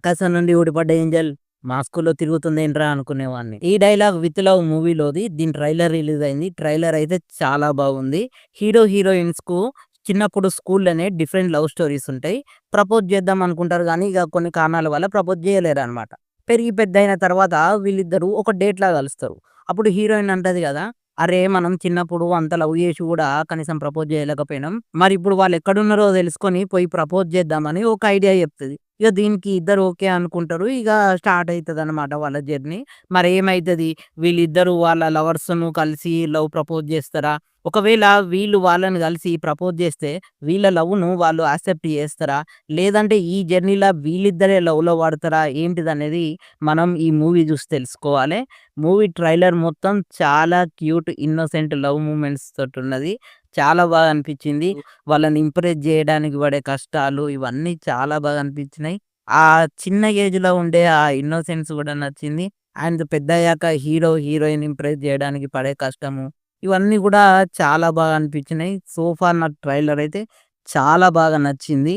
ఆకాశం నుండి ఊడిపడ్డ ఏంజెల్ మాస్కోలో తిరుగుతుందేంట్రా అనుకునేవాడిని. ఈ డైలాగ్ 'విత్ లవ్' మూవీలోది. దీని ట్రైలర్ రిలీజ్ అయింది. ట్రైలర్ అయితే చాలా బాగుంది. హీరో, హీరోయిన్స్‌కు చిన్నప్పుడు స్కూల్‌లోనే డిఫరెంట్ లవ్ స్టోరీస్ ఉంటాయి. ప్రపోజ్ చేద్దాం అనుకుంటారు గానీ, ఇక కొన్ని కారణాల వల్ల ప్రపోజ్ చేయలేరనమాట. పెరిగి పెద్దయిన తర్వాత వీళ్ళిద్దరూ ఒక డేట్‌లా కలుస్తారు. అప్పుడు హీరోయిన్ అంటది గదా! "అరే! మనం చిన్నప్పుడు అంత లవ్ చేసి గూడా కనీసం ప్రపోజ్ చేయలేకపోయినాం. మరిప్పుడు వాళ్ళెక్కడున్నారో తెలుసుకొని పోయి ప్రపోజ్ చేద్దామని" ఒక ఐడియా చెప్తది. ఇగ దీనికి ఇద్దరు ఓకే అనుకుంటారు. ఇగ స్టార్ట్ అయితదనమాట వాళ్ళ జర్నీ. మరేమైతది? వీళ్ళిద్దరూ వాళ్ళ లవర్స్‌ను కలిసి ప్రపోజ్ జేస్తరా? ఒకవేళ వీళ్ళు వాళ్ళని కలిసి ప్రపోజ్ జేస్తే వీళ్ళ లవ్‌ను వాళ్ళు యాక్సెప్ట్ చేస్తరా? లేదంటే ఈ జర్నీ‌ల వీళ్ళిద్దరే లవ్‌లో పడతారా? ఏంటిదనేది మనం ఈ మూవీ చూసి తెలుసుకోవాలే. మూవీ ట్రైలర్ మొత్తం చాలా క్యూట్, ఇన్నోసెంట్ లవ్ మూమెంట్స్ తోటున్నది. చాలా బాగా అనిపిచ్చింది. వాళ్ళని ఇంప్రెస్ జేయడానికి పడే కష్టాలు ఇవన్నీ చాలా బాగా అనిపించినాయి. ఆ చిన్న ఏజ్‌లో ఉండే ఆ ఇన్నోసెన్స్ గూడా నచ్చింది. అండ్ పెద్దయ్యాక హీరో, హీరోయిన్ ఇంప్రెస్ జేయడానికి పడే కష్టము ఇవన్నీ గూడా చాలా బాగా అనిపించినాయి. సో ఫార్ నాకు ట్రైలర్ అయితే చాలా బాగా నచ్చింది.